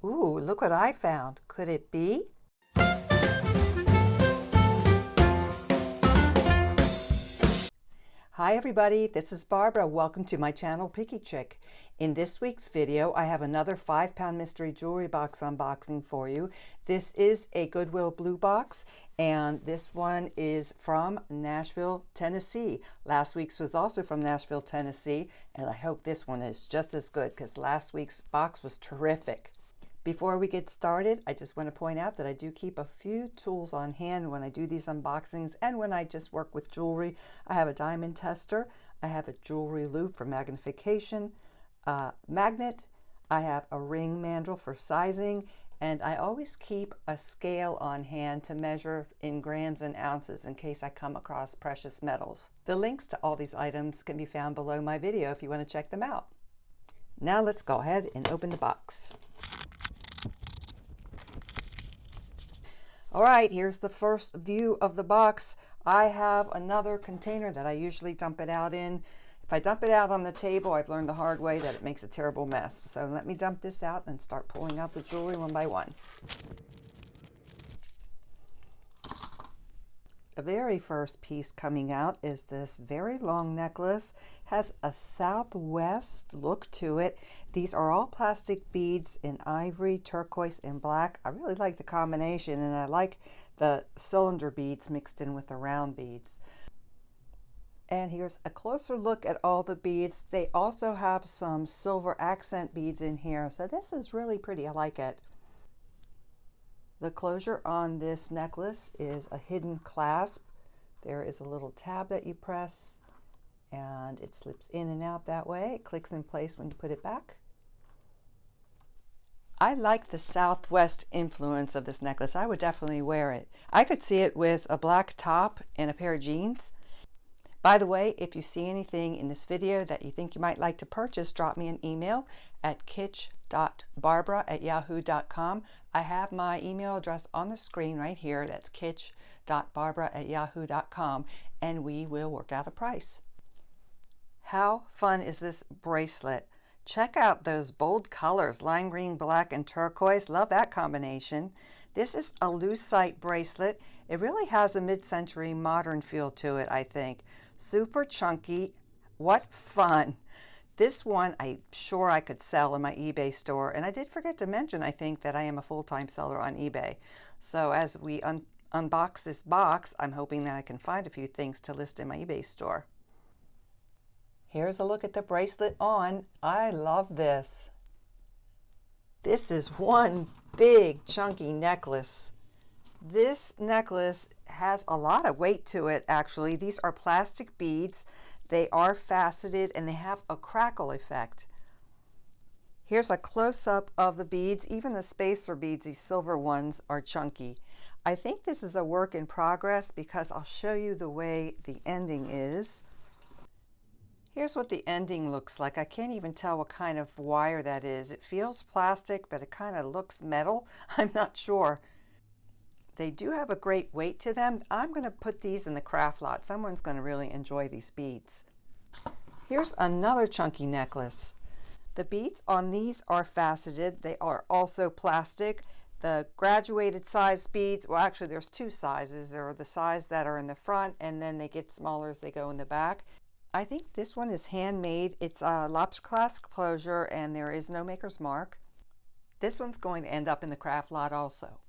Ooh, look what I found. Could it be? Hi everybody, this is Barbara. Welcome to my channel, PickyChick. In this week's video, I have another 5-pound mystery jewelry box unboxing for you. This is a Goodwill blue box, and this one is from Nashville, Tennessee. Last week's was also from Nashville, Tennessee, and I hope this one is just as good because last week's box was terrific. Before we get started, I just want to point out that I do keep a few tools on hand when I do these unboxings and when I just work with jewelry. I have a diamond tester, I have a jewelry loop for magnification, magnet, I have a ring mandrel for sizing, and I always keep a scale on hand to measure in grams and ounces in case I come across precious metals. The links to all these items can be found below my video if you want to check them out. Now let's go ahead and open the box. All right, here's the first view of the box. I have another container that I usually dump it out in. If I dump it out on the table, I've learned the hard way that it makes a terrible mess. So let me dump this out and start pulling out the jewelry one by one. The very first piece coming out is this very long necklace. Has a southwest look to it. These are all plastic beads in ivory, turquoise, and black. I really like the combination, and I like the cylinder beads mixed in with the round beads. And here's a closer look at all the beads. They also have some silver accent beads in here, so this is really pretty. I like it. The closure on this necklace is a hidden clasp. There is a little tab that you press and it slips in and out that way. It clicks in place when you put it back. I like the southwest influence of this necklace. I would definitely wear it. I could see it with a black top and a pair of jeans. By the way, if you see anything in this video that you think you might like to purchase, drop me an email at kitch.barbara@yahoo.com. I have my email address on the screen right here. That's kitch.barbara@yahoo.com, and we will work out a price. How fun is this bracelet? Check out those bold colors, lime green, black, and turquoise. Love that combination. This is a lucite bracelet. It really has a mid-century modern feel to it, I think. Super chunky. What fun. This one I'm sure I could sell in my eBay store. And I did forget to mention, I think, that I am a full-time seller on eBay. So as we unbox this box, I'm hoping that I can find a few things to list in my eBay store. Here's a look at the bracelet on. I love this. This is one big chunky necklace. This necklace has a lot of weight to it, actually. These are plastic beads. They are faceted and they have a crackle effect. Here's a close-up of the beads. Even the spacer beads, these silver ones, are chunky. I think this is a work in progress because I'll show you the way the ending is. Here's what the ending looks like. I can't even tell what kind of wire that is. It feels plastic, but it kind of looks metal. I'm not sure. They do have a great weight to them. I'm going to put these in the craft lot. Someone's going to really enjoy these beads. Here's another chunky necklace. The beads on these are faceted. They are also plastic. The graduated size beads, well, actually there's two sizes. There are the size that are in the front, and then they get smaller as they go in the back. I think this one is handmade. It's a lobster clasp closure, and there is no maker's mark. This one's going to end up in the craft lot also.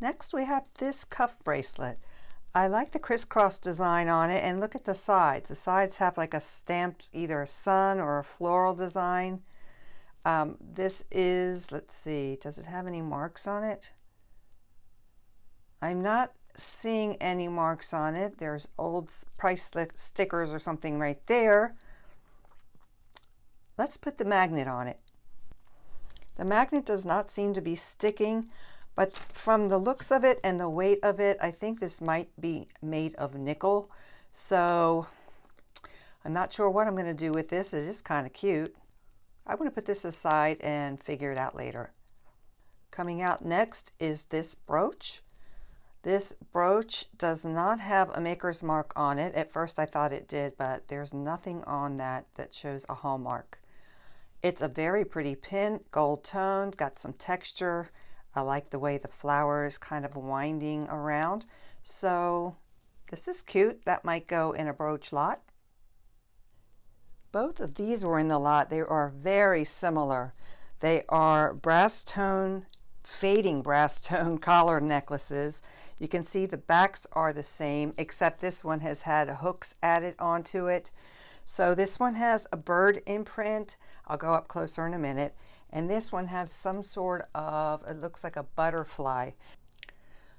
Next we have this cuff bracelet. I like the crisscross design on it, and look at the sides. The sides have like a stamped either a sun or a floral design. This is, let's see, does it have any marks on it? I'm not seeing any marks on it. There's old price stickers or something right there. Let's put the magnet on it. The magnet does not seem to be sticking. But from the looks of it and the weight of it, I think this might be made of nickel. So I'm not sure what I'm going to do with this. It is kind of cute. I'm going to put this aside and figure it out later. Coming out next is this brooch. This brooch does not have a maker's mark on it. At first I thought it did, but there's nothing on that that shows a hallmark. It's a very pretty pin, gold toned, got some texture. I like the way the flower is kind of winding around. So this is cute. That might go in a brooch lot. Both of these were in the lot. They are very similar. They are brass tone, fading brass tone collar necklaces. You can see the backs are the same, except this one has had hooks added onto it. So this one has a bird imprint. I'll go up closer in a minute. And this one has some sort of, it looks like a butterfly.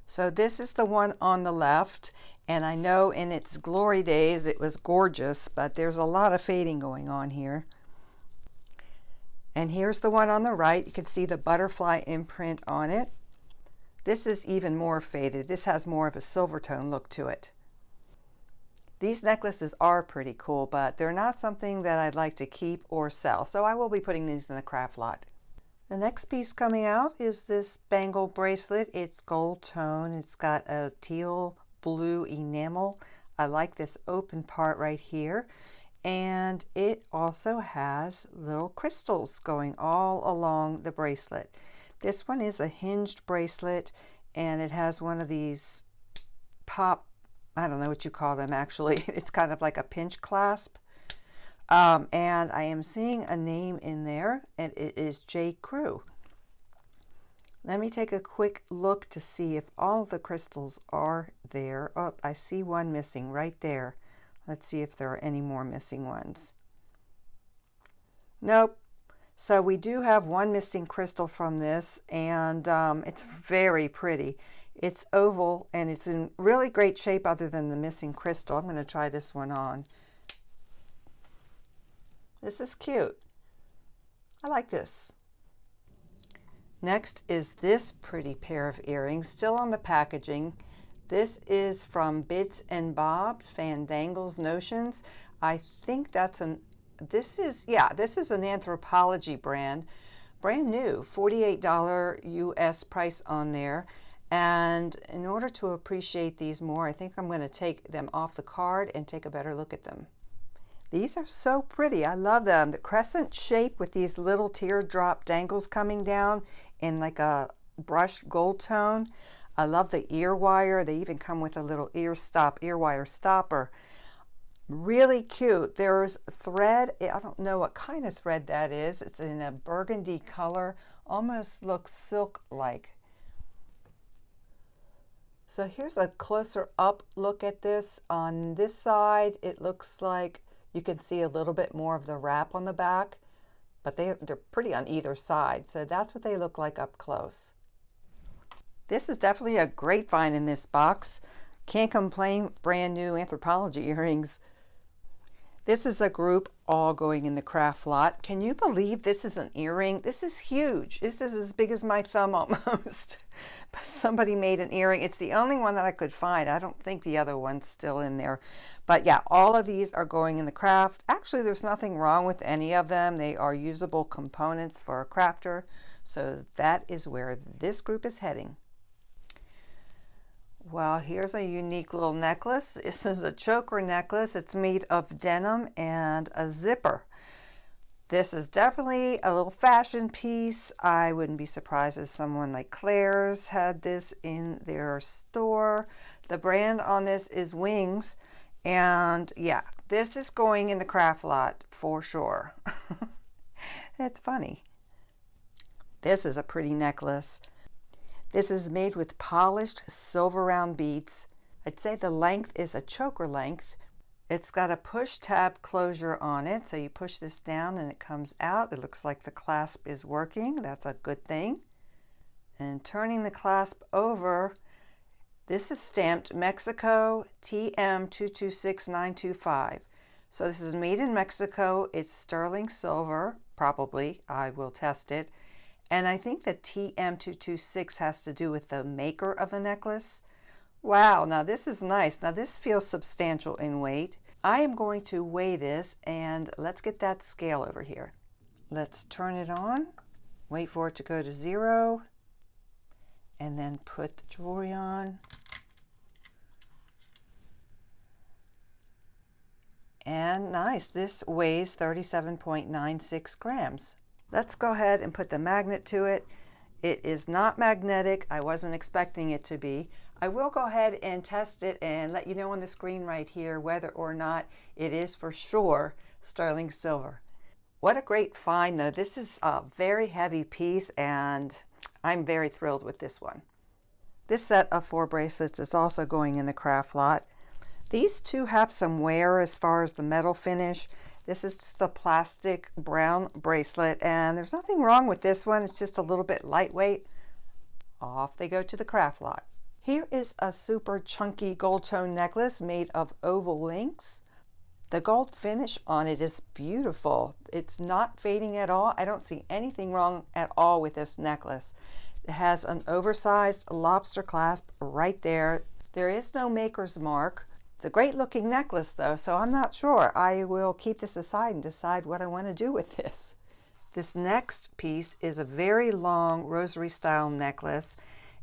So this is the one on the left, and I know in its glory days it was gorgeous, but there's a lot of fading going on here. And here's the one on the right. You can see the butterfly imprint on it. This is even more faded. This has more of a silver tone look to it. These necklaces are pretty cool, but they're not something that I'd like to keep or sell, so I will be putting these in the craft lot. The next piece coming out is this bangle bracelet. It's gold tone. It's got a teal blue enamel. I like this open part right here. And it also has little crystals going all along the bracelet. This one is a hinged bracelet, and it has one of these pop, I don't know what you call them actually. It's kind of like a pinch clasp. And I am seeing a name in there, and it is J. Crew. Let me take a quick look to see if all the crystals are there. Oh, I see one missing right there. Let's see if there are any more missing ones. Nope. So we do have one missing crystal from this, and it's very pretty. It's oval, and it's in really great shape other than the missing crystal. I'm going to try this one on. This is cute. I like this. Next is this pretty pair of earrings, still on the packaging. This is from Bits and Bobs, Fandangles Notions. I think that's this is an Anthropology brand. Brand new, $48 US price on there. And in order to appreciate these more, I think I'm going to take them off the card and take a better look at them. These are so pretty. I love them. The crescent shape with these little teardrop dangles coming down in like a brushed gold tone. I love the ear wire. They even come with a little ear wire stopper. Really cute. There's thread. I don't know what kind of thread that is. It's in a burgundy color. Almost looks silk-like. So here's a closer up look at this. On this side, it looks like you can see a little bit more of the wrap on the back, but they're pretty on either side. So that's what they look like up close. This is definitely a great find in this box. Can't complain, brand new Anthropology earrings. This is a group all going in the craft lot. Can you believe this is an earring? This is huge. This is as big as my thumb almost. Somebody made an earring. It's the only one that I could find. I don't think the other one's still in there. But yeah, all of these are going in the craft. Actually, there's nothing wrong with any of them. They are usable components for a crafter. So that is where this group is heading. Well, here's a unique little necklace. This is a choker necklace. It's made of denim and a zipper. This is definitely a little fashion piece. I wouldn't be surprised if someone like Claire's had this in their store. The brand on this is Wings. And yeah, this is going in the craft lot for sure. It's funny. This is a pretty necklace. This is made with polished silver round beads. I'd say the length is a choker length. It's got a push tab closure on it, so you push this down and it comes out. It looks like the clasp is working. That's a good thing. And turning the clasp over, this is stamped Mexico TM226925. So this is made in Mexico. It's sterling silver, probably. I will test it. And I think the TM226 has to do with the maker of the necklace. Wow, now this is nice. Now this feels substantial in weight. I am going to weigh this, and let's get that scale over here. Let's turn it on, wait for it to go to 0, and then put the jewelry on. And nice, this weighs 37.96 grams. Let's go ahead and put the magnet to it. It is not magnetic. I wasn't expecting it to be. I will go ahead and test it and let you know on the screen right here whether or not it is for sure sterling silver. What a great find though. This is a very heavy piece and I'm very thrilled with this one. This set of 4 bracelets is also going in the craft lot. These two have some wear as far as the metal finish. This is just a plastic brown bracelet and there's nothing wrong with this one. It's just a little bit lightweight. Off they go to the craft lot. Here is a super chunky gold tone necklace made of oval links. The gold finish on it is beautiful. It's not fading at all. I don't see anything wrong at all with this necklace. It has an oversized lobster clasp right there. There is no maker's mark. It's a great looking necklace though, so I'm not sure. I will keep this aside and decide what I want to do with this. This next piece is a very long rosary style necklace.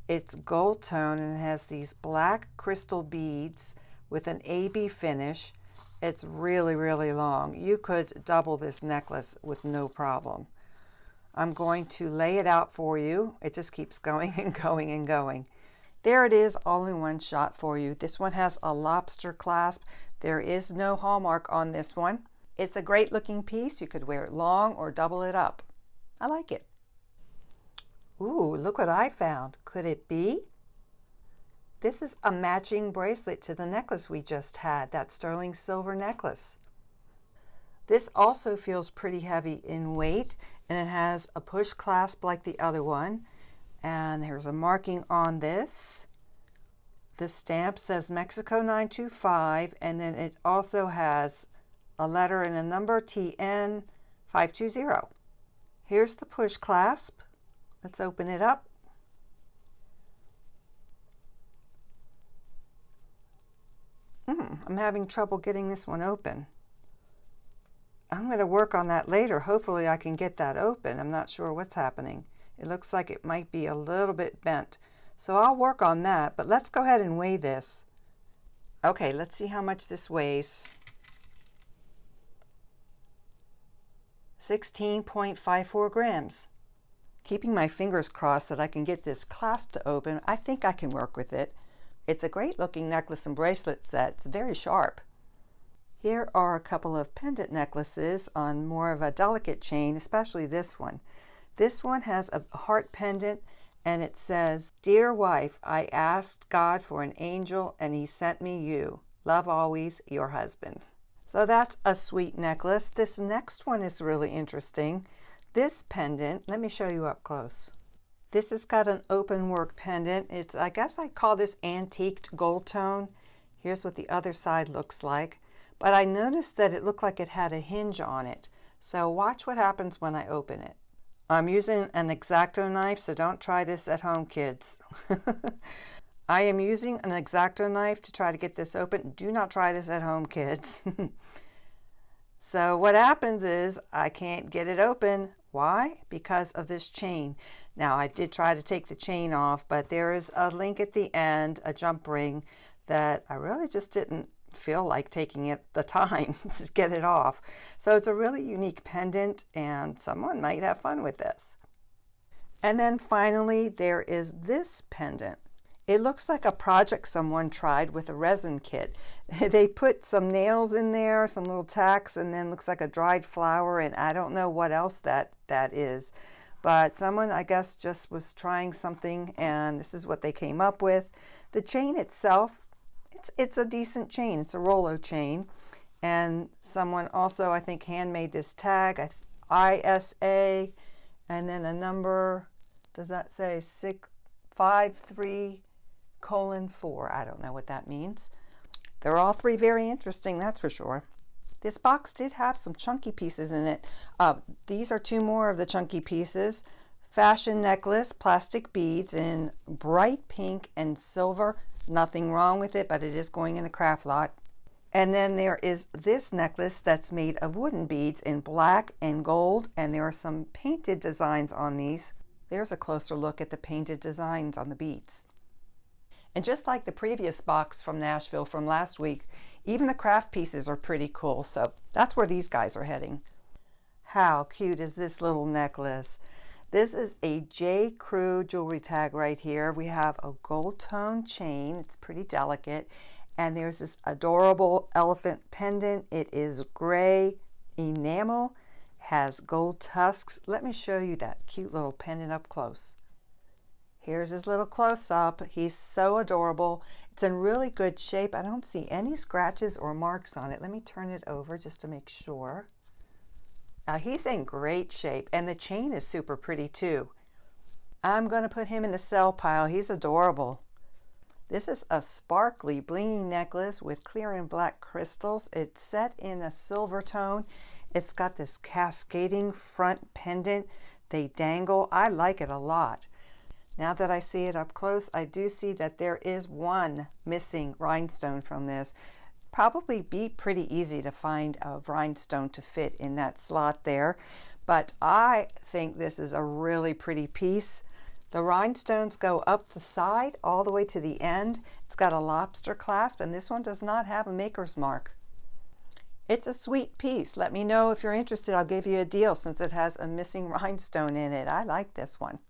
It's gold tone and it has these black crystal beads with an AB finish. It's really, really long. You could double this necklace with no problem. I'm going to lay it out for you. It just keeps going and going and going. There it is, all in one shot for you. This one has a lobster clasp. There is no hallmark on this one. It's a great looking piece. You could wear it long or double it up. I like it. Ooh, look what I found. Could it be? This is a matching bracelet to the necklace we just had, that sterling silver necklace. This also feels pretty heavy in weight and it has a push clasp like the other one. And there's a marking on this. The stamp says Mexico 925 and then it also has a letter and a number TN 520. Here's the push clasp. Let's open it up. I'm having trouble getting this one open. I'm going to work on that later. Hopefully I can get that open. I'm not sure what's happening. It looks like it might be a little bit bent. So I'll work on that, but let's go ahead and weigh this. Okay, let's see how much this weighs. 16.54 grams. Keeping my fingers crossed that I can get this clasp to open. I think I can work with it. It's a great looking necklace and bracelet set. It's very sharp. Here are a couple of pendant necklaces on more of a delicate chain, especially this one. This one has a heart pendant and it says, "Dear wife, I asked God for an angel and he sent me you. Love always, your husband." So that's a sweet necklace. This next one is really interesting. This pendant, let me show you up close. This has got an open work pendant. It's, I guess I call this antiqued gold tone. Here's what the other side looks like. But I noticed that it looked like it had a hinge on it. So watch what happens when I open it. I'm using an X-Acto knife, so don't try this at home, kids. I am using an X-Acto knife to try to get this open. Do not try this at home, kids. So what happens is I can't get it open. Why? Because of this chain. Now I did try to take the chain off, but there is a link at the end, a jump ring, that I really just didn't feel like taking it the time to get it off. So it's a really unique pendant and someone might have fun with this. And then finally there is this pendant. It looks like a project someone tried with a resin kit. They put some nails in there, some little tacks, and then looks like a dried flower, and I don't know what else that is. But someone, I guess, just was trying something, and this is what they came up with. The chain itself, it's a decent chain. It's a Rollo chain. And someone also, I think, handmade this tag, ISA, and then a number, does that say 653:4? I don't know what that means. They're all three very interesting, that's for sure. This box did have some chunky pieces in it. These are two more of the chunky pieces. Fashion necklace, plastic beads in bright pink and silver. Nothing wrong with it, but it is going in the craft lot. And then there is this necklace that's made of wooden beads in black and gold, and there are some painted designs on these. There's a closer look at the painted designs on the beads. And just like the previous box from Nashville from last week, Even the craft pieces are pretty cool, so that's where these guys are heading. How cute is this little necklace? This is a J. Crew jewelry tag right here. We have a gold tone chain. It's pretty delicate. And there's this adorable elephant pendant. It is gray enamel, has gold tusks. Let me show you that cute little pendant up close. Here's his little close-up. He's so adorable. It's in really good shape. I don't see any scratches or marks on it. Let me turn it over just to make sure. He's in great shape, and the chain is super pretty too. I'm going to put him in the sell pile. He's adorable. This is a sparkly blingy necklace with clear and black crystals. It's set in a silver tone. It's got this cascading front pendant. They dangle. I like it a lot. Now that I see it up close, I do see that there is one missing rhinestone from this. Probably be pretty easy to find a rhinestone to fit in that slot there, but I think this is a really pretty piece. The rhinestones go up the side all the way to the end. It's got a lobster clasp, and this one does not have a maker's mark. It's a sweet piece. Let me know if you're interested. I'll give you a deal since it has a missing rhinestone in it. I like this one.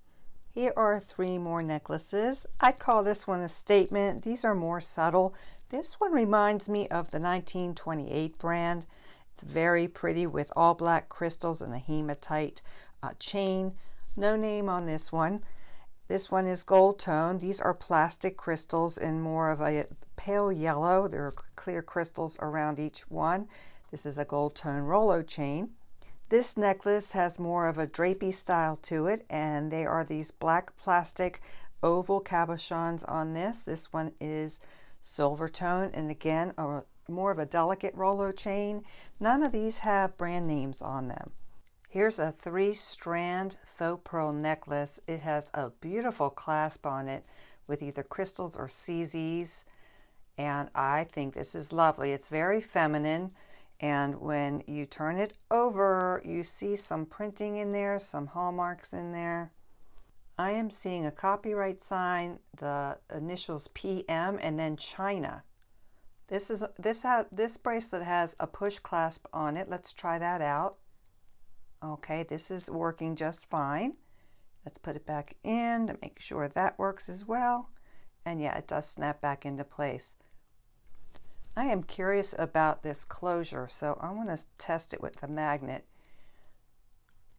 Here are 3 more necklaces. I'd call this one a statement. These are more subtle. This one reminds me of the 1928 brand. It's very pretty with all black crystals and a hematite chain. No name on this one. This one is gold tone. These are plastic crystals in more of a pale yellow. There are clear crystals around each one. This is a gold tone Rolo chain. This necklace has more of a drapey style to it, and they are these black plastic oval cabochons on this. This one is silver tone, and again, more of a delicate Rolo chain. None of these have brand names on them. Here's a 3-strand faux pearl necklace. It has a beautiful clasp on it with either crystals or CZs, and I think this is lovely. It's very feminine, and when you turn it over, you see some printing in there, some hallmarks in there. I am seeing a copyright sign, the initials PM, and then China. This bracelet has a push clasp on it. Let's try that out. Okay, this is working just fine. Let's put it back in to make sure that works as well. And yeah, it does snap back into place. I am curious about this closure, so I want to test it with the magnet.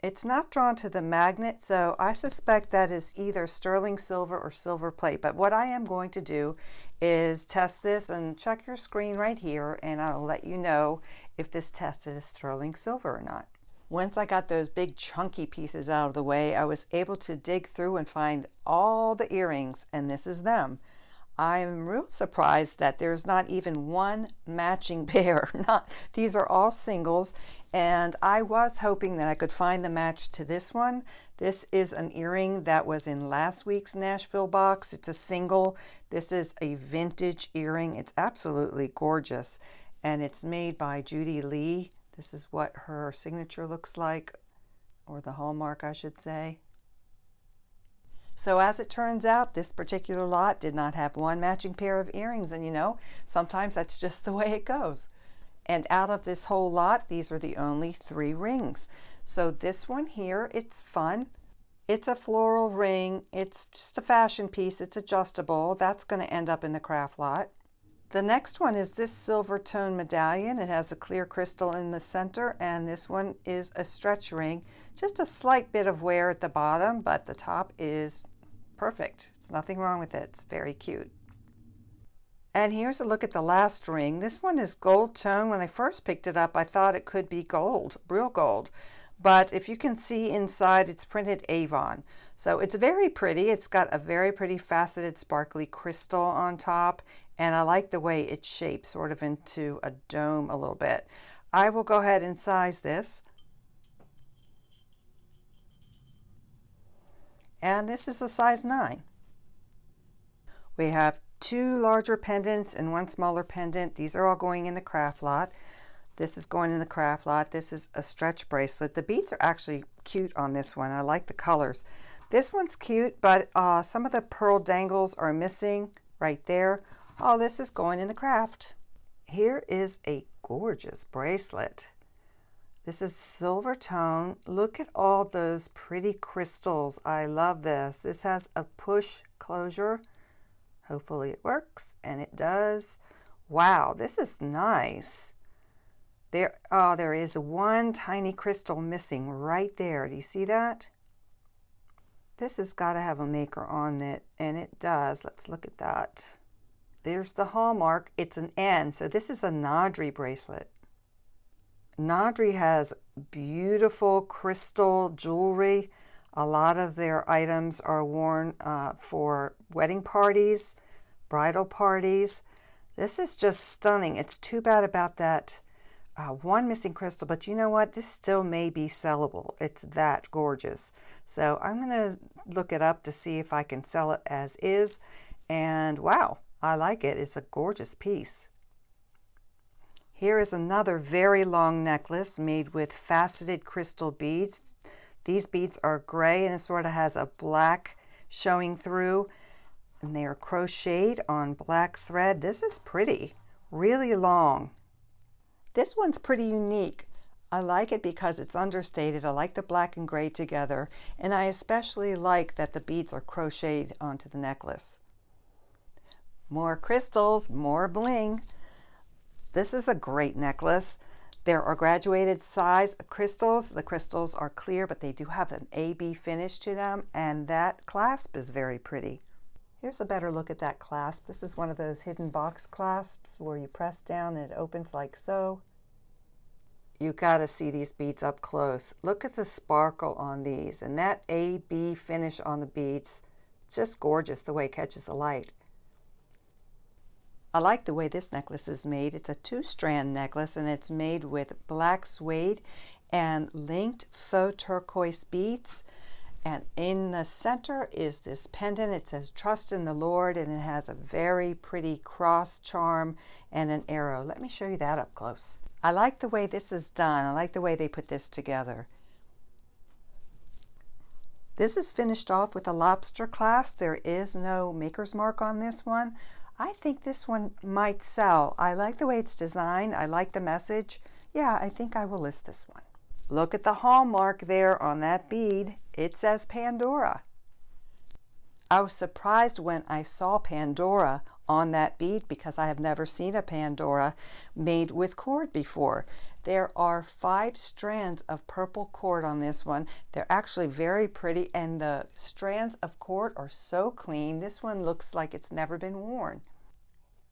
It's not drawn to the magnet, so I suspect that is either sterling silver or silver plate. But what I am going to do is test this, and check your screen right here, and I'll let you know if this tested as sterling silver or not. Once I got those big chunky pieces out of the way, I was able to dig through and find all the earrings, and this is them. I'm real surprised that there's not even one matching pair. These are all singles, and I was hoping that I could find the match to this one. This is an earring that was in last week's Nashville box. It's a single. This is a vintage earring. It's absolutely gorgeous, and it's made by Judy Lee. This is what her signature looks like, or the hallmark, I should say. So as it turns out, this particular lot did not have one matching pair of earrings, and you know, sometimes that's just the way it goes. And out of this whole lot, these were the only 3 rings. So this one here, it's fun. It's a floral ring. It's just a fashion piece. It's adjustable. That's going to end up in the craft lot. The next one is this silver tone medallion. It has a clear crystal in the center, and this one is a stretch ring. Just a slight bit of wear at the bottom, but the top is perfect. It's nothing wrong with it. It's very cute. And here's a look at the last ring. This one is gold tone. When I first picked it up, I thought it could be gold, real gold. But if you can see inside, it's printed Avon. So it's very pretty. It's got a very pretty faceted sparkly crystal on top. And I like the way it's shaped sort of into a dome a little bit. I will go ahead and size this. And this is a size 9. We have 2 larger pendants and 1 smaller pendant. These are all going in the craft lot. This is going in the craft lot. This is a stretch bracelet. The beads are actually cute on this one. I like the colors. This one's cute, but some of the pearl dangles are missing right there. All this is going in the craft. Here is a gorgeous bracelet. This is silver tone. Look at all those pretty crystals. I love this. This has a push closure. Hopefully it works, and it does. Wow, this is nice. There is one tiny crystal missing right there. Do you see that? This has got to have a maker on it, and it does. Let's look at that. There's the hallmark. It's an N, so this is a Nadri bracelet. Nadri has beautiful crystal jewelry. A lot of their items are worn for wedding parties, bridal parties. This is just stunning. It's too bad about that one missing crystal, but you know what? This still may be sellable. It's that gorgeous. So I'm going to look it up to see if I can sell it as is. And wow, I like it. It's a gorgeous piece. Here is another very long necklace made with faceted crystal beads. These beads are gray and it sort of has a black showing through, and they are crocheted on black thread. This is pretty, really long. This one's pretty unique. I like it because it's understated. I like the black and gray together, and I especially like that the beads are crocheted onto the necklace. More crystals, more bling. This is a great necklace. There are graduated size crystals. The crystals are clear, but they do have an AB finish to them, and that clasp is very pretty. Here's a better look at that clasp. This is one of those hidden box clasps where you press down and it opens like so. You got to see these beads up close. Look at the sparkle on these, and that AB finish on the beads. It's just gorgeous the way it catches the light. I like the way this necklace is made. It's a 2-strand necklace, and it's made with black suede and linked faux turquoise beads. And in the center is this pendant. It says "Trust in the Lord," and it has a very pretty cross charm and an arrow. Let me show you that up close. I like the way this is done. I like the way they put this together. This is finished off with a lobster clasp. There is no maker's mark on this one. I think this one might sell. I like the way it's designed. I like the message. Yeah, I think I will list this one. Look at the hallmark there on that bead. It says Pandora. I was surprised when I saw Pandora on that bead because I have never seen a Pandora made with cord before. There are 5 strands of purple cord on this one. They're actually very pretty, and the strands of cord are so clean. This one looks like it's never been worn.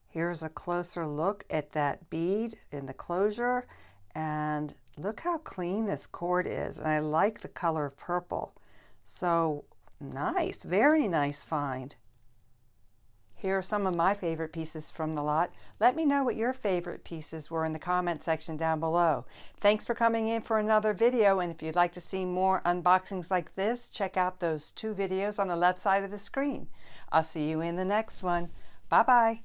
Here's a closer look at that bead in the closure, and look how clean this cord is. And I like the color of purple. So nice, very nice find. Here are some of my favorite pieces from the lot. Let me know what your favorite pieces were in the comment section down below. Thanks for coming in for another video, and if you'd like to see more unboxings like this, check out those 2 videos on the left side of the screen. I'll see you in the next one. Bye-bye.